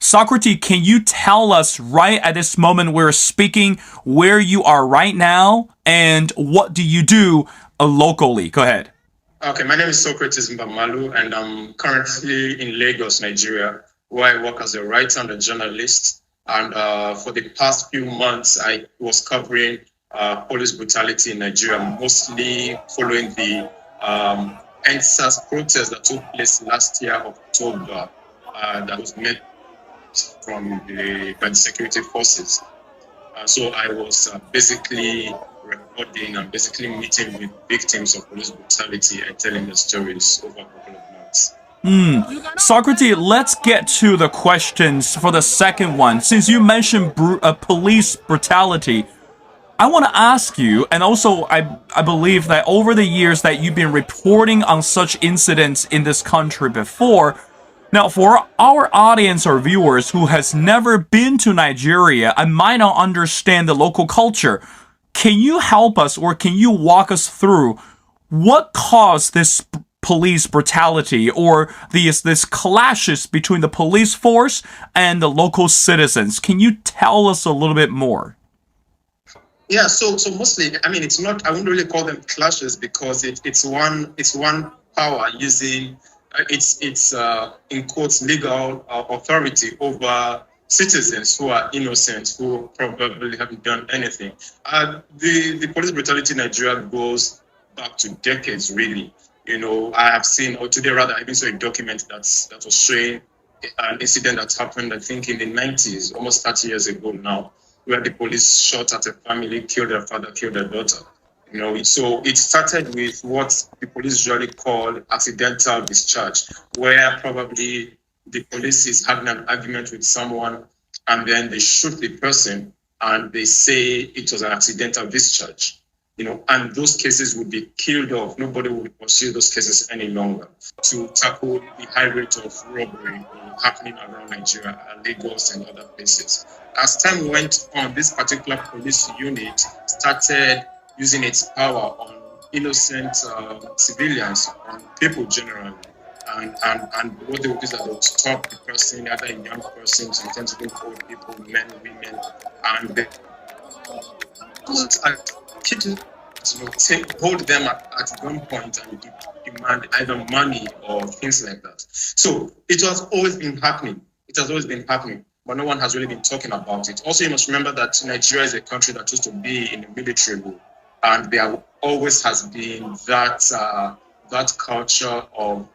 Socrates, can you tell us right at this moment we're speaking where you are right now and what do you do locally? Go ahead. Okay, my name is Socrates Mbamalu, and I'm currently in Lagos, Nigeria, where I work as a writer and a journalist. And for the past few months, I was covering police brutality in Nigeria, mostly following the NSAS protest that took place last year, October, that was made by the security forces. So I was basically recording and basically meeting with victims of police brutality and telling their stories over a couple of months. Socrates, let's get to the questions for the second one. Since you mentioned police brutality, I want to ask you, and also I believe that over the years that you've been reporting on such incidents in this country before. Now, for our audience or viewers who has never been to Nigeria and might not understand the local culture, can you help us or can you walk us through what caused this police brutality or this clashes between the police force and the local citizens? Can you tell us a little bit more? Yeah, so mostly, I mean, it's not. I wouldn't really call them clashes because it's one power using it's in quotes legal authority over citizens who are innocent, who probably haven't done anything. The police brutality in Nigeria goes back to decades, really. You know, I have seen, or today rather, I even saw a document that was showing an incident that happened, I think, in the 90s, almost 30 years ago now, where the police shot at a family, killed their father, killed their daughter. You know, so it started with what the police usually call accidental discharge, where probably the police is having an argument with someone and then they shoot the person and they say it was an accidental discharge. You know, and those cases would be killed off. Nobody would pursue those cases any longer to tackle the high rate of robbery happening around Nigeria, Lagos, and other places. As time went on, this particular police unit started using its power on innocent civilians, on people generally. And what they would do is that they would stop the person, either a young person, sometimes even old people, men, women, and they hold them at gunpoint and demand either money or things like that. So it has always been happening. It has always been happening, but no one has really been talking about it. Also, you must remember that Nigeria is a country that used to be in a military rule, and there always has been that culture of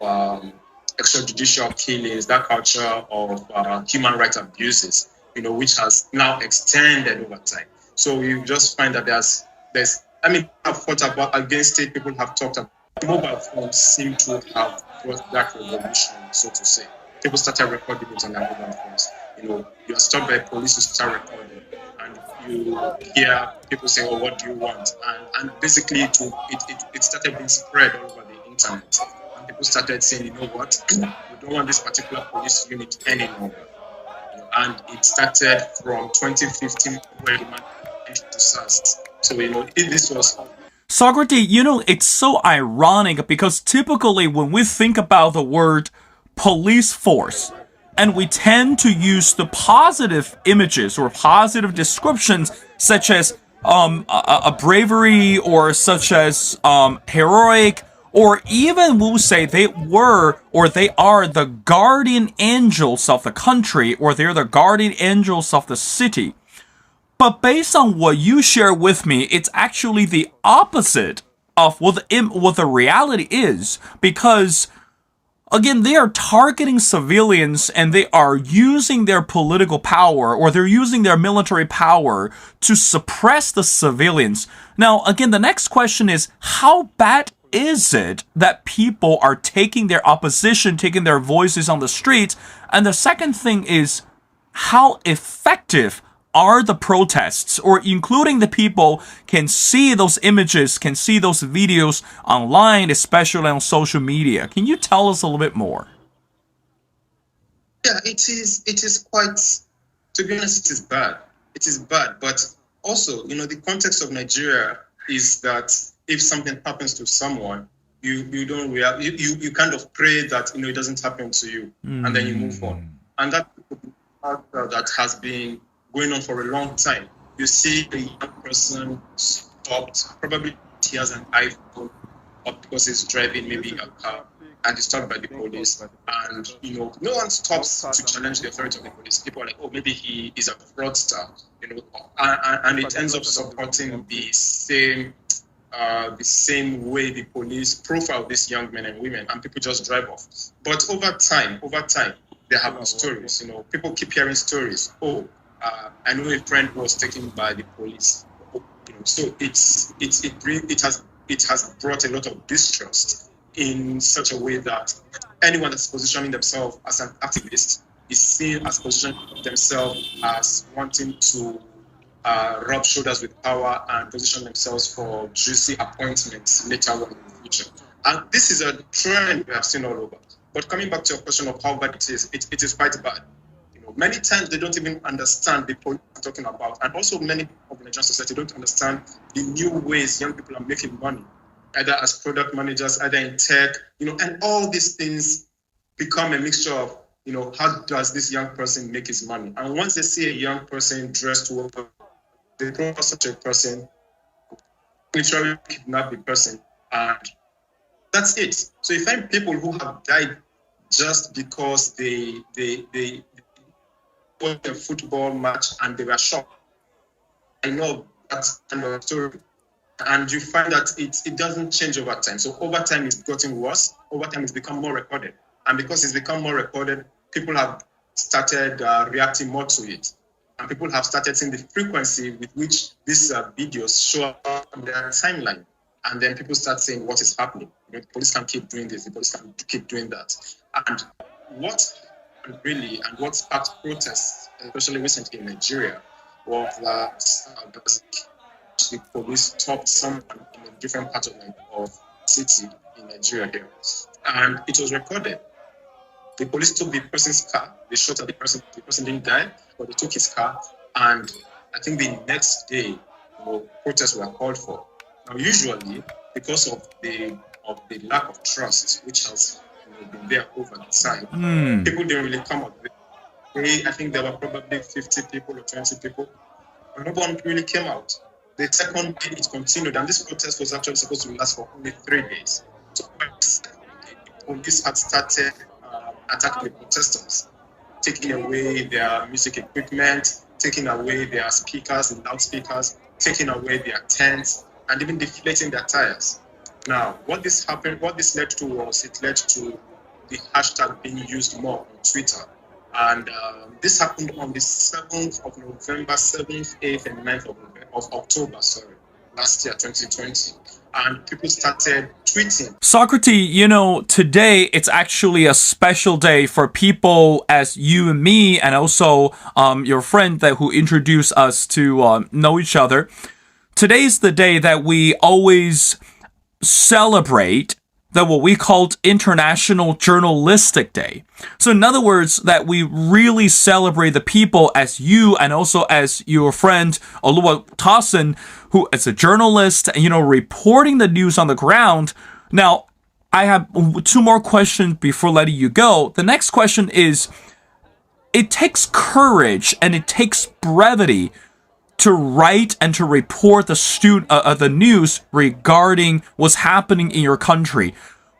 extrajudicial killings, that culture of human rights abuses, you know, which has now extended over time. So you just find that there's I mean, I've fought against it. People have talked about mobile phones seem to have brought that revolution, so to say. People started recording it on their mobile phones. You know, you are stopped by police, you start recording, and you hear people say, "Oh, what do you want?" And basically, it started being spread all over the internet, and people started saying, "You know what? We don't want this particular police unit any longer." And it started from 2015 when it went to SARS. So, you know, this was... Socrates, you know, it's so ironic because typically when we think about the word police force, and we tend to use the positive images or positive descriptions such as a bravery or such as heroic, or even we'll say they were or they are the guardian angels of the country, or they're the guardian angels of the city. But based on what you share with me, it's actually the opposite of what the reality is. Because, again, they are targeting civilians and they are using their political power or they're using their military power to suppress the civilians. Now, again, the next question is, how bad is it that people are taking their opposition, taking their voices on the streets? And the second thing is, how effective are the protests, or including the people can see those images, can see those videos online, especially on social media. Can you tell us a little bit more? Yeah, it is quite, to be honest, it is bad. It is bad, but also, you know, the context of Nigeria is that if something happens to someone, you don't react, you kind of pray that, you know, it doesn't happen to you, and then you move on. And that that has been going on for a long time. You see a young person stopped, probably he has an iPhone, or because he's driving maybe a car, and he's stopped by the police. And no one stops to challenge the authority of the police. People are like, oh, maybe he is a fraudster, and it ends up supporting the same way the police profile these young men and women, and people just drive off. But over time, there have been stories. People keep hearing stories. Oh, I know a friend was taken by the police. So it has brought a lot of distrust in such a way that anyone that's positioning themselves as an activist is seen as positioning themselves as wanting to rub shoulders with power and position themselves for juicy appointments later on in the future. And this is a trend we have seen all over. But coming back to your question of how bad it is quite bad. Many times they don't even understand the point I'm talking about. And also many of the Nigerian society don't understand the new ways young people are making money, either as product managers, either in tech, and all these things become a mixture of, how does this young person make his money? And once they see a young person dressed well, they profile such a person, literally kidnap the person, and that's it. So you find people who have died just because they won a football match and they were shocked. I know that's kind of story. And you find that it doesn't change over time. So over time, it's gotten worse. Over time, it's become more recorded. And because it's become more recorded, people have started reacting more to it. And people have started seeing the frequency with which these videos show up on their timeline. And then people start saying what is happening. The police can keep doing this, the police can keep doing that. And what really, and what sparked protests, especially recently in Nigeria, was that the police stopped someone in a different part of city in Nigeria here. And it was recorded. The police took the person's car, they shot at the person didn't die, but they took his car, and I think the next day, protests were called for. Now, usually, because of the lack of trust, which has been there over the time, people didn't really come out. I think there were probably 50 people or 20 people, and no one really came out. The second day it continued, and this protest was actually supposed to last for only 3 days. So the police had started attacking the protesters, taking away their music equipment, taking away their speakers and loudspeakers, taking away their tents, and even deflating their tires. Now, what this led to was it led to the hashtag being used more on Twitter. And this happened on the 7th of November, 7th, 8th, and 9th of October, last year, 2020. And people started tweeting. Socrates, today it's actually a special day for people as you and me, and also your friend who introduced us to know each other. Today's the day that we always celebrate what we called International Journalistic Day. So in other words, that we really celebrate the people as you and also as your friend Oluwa Tosin, who is a journalist, reporting the news on the ground. Now, I have 2 more questions before letting you go. The next question is, it takes courage and it takes brevity to write and to report the news regarding what's happening in your country.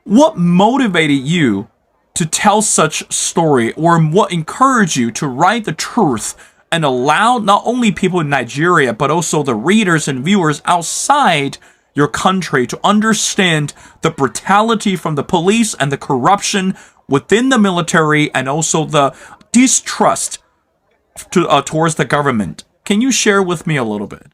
What motivated you to tell such story, or what encouraged you to write the truth and allow not only people in Nigeria, but also the readers and viewers outside your country to understand the brutality from the police and the corruption within the military and also the distrust towards the government? Can you share with me a little bit?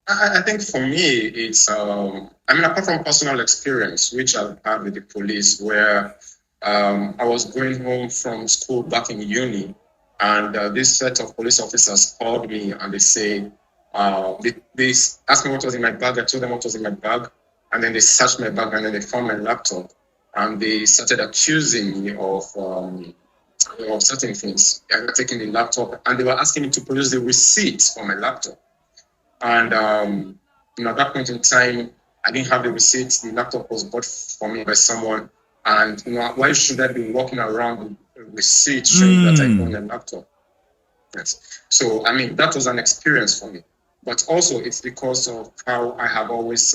I think for me, it's, apart from personal experience, which I've had with the police, where I was going home from school back in uni, and this set of police officers called me and they say, they asked me what was in my bag. I told them what was in my bag, and then they searched my bag and then they found my laptop, and they started accusing me of certain things. I was taking the laptop, and they were asking me to produce the receipts for my laptop. And at that point in time, I didn't have the receipts. The laptop was bought for me by someone, and why should I be walking around receipt showing that I own a laptop. Yes. So, I mean, that was an experience for me. But also, it's because of how I have always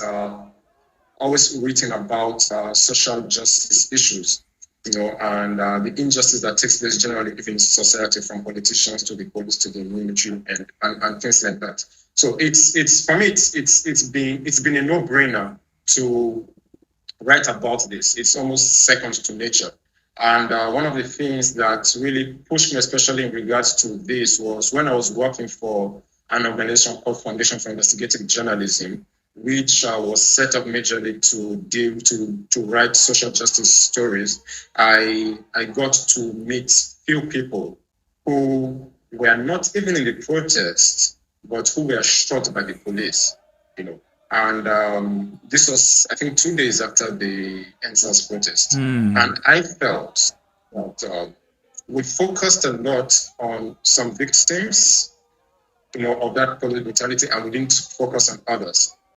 written about social justice issues, and the injustice that takes place generally in society, from politicians to the police to the military and things like that. So it's for me it's been a no-brainer to write about this. It's almost second to nature. And one of the things that really pushed me, especially in regards to this, was when I was working for an organization called Foundation for Investigative Journalism, which was set up majorly to deal to write social justice stories. I got to meet few people who were not even in the protests, but who were shot by the police. You know, and this was, I think, 2 days after the NSAS protest. And I felt that we focused a lot on some victims, of that police brutality, and we didn't focus on others.